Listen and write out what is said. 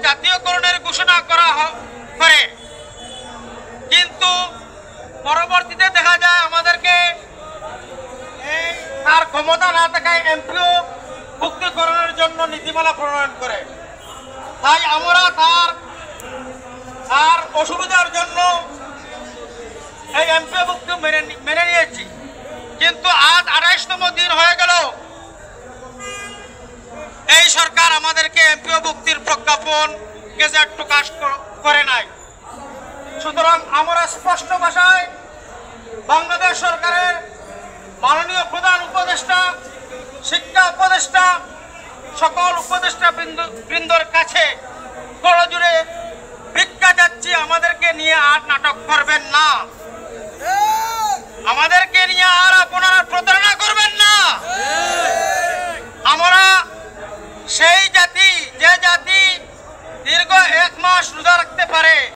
জাতীয়করণের ঘোষণা করে, কিন্তু পরবর্তীতে দেখা যায় আমাদেরকে তার ক্ষমতা না থাকায় এমপিও মুক্তিকরণের জন্য নীতিমালা প্রণয়ন করে। তাই আমরা তার অসুবিধার জন্য এই এমপিও মুক্তি মেনে নিয়েছি। কিন্তু আজ 28তম দিন হয়ে গেল এই সরকার আমাদেরকে এমপিও মুক্তির প্রজ্ঞাপন গেজেট প্রকাশ করে নাই। সুতরাং আমরা স্পষ্ট ভাষায় বাংলাদেশ সরকারের মাননীয় প্রধান উপদেষ্টা, শিক্ষা উপদেষ্টা, সকল উপদেষ্টা বৃন্দর কাছে করজোড়ে ভিক্ষা যাচ্ছি, আমাদেরকে নিয়ে আর নাটক করবেন না, আমাদেরকে নিয়ে আর আপনারা প্রতারণা করবেন না। আমরা সেই জাতি, যে জাতি দীর্ঘ 1 মাস রোজা রাখতে পারে,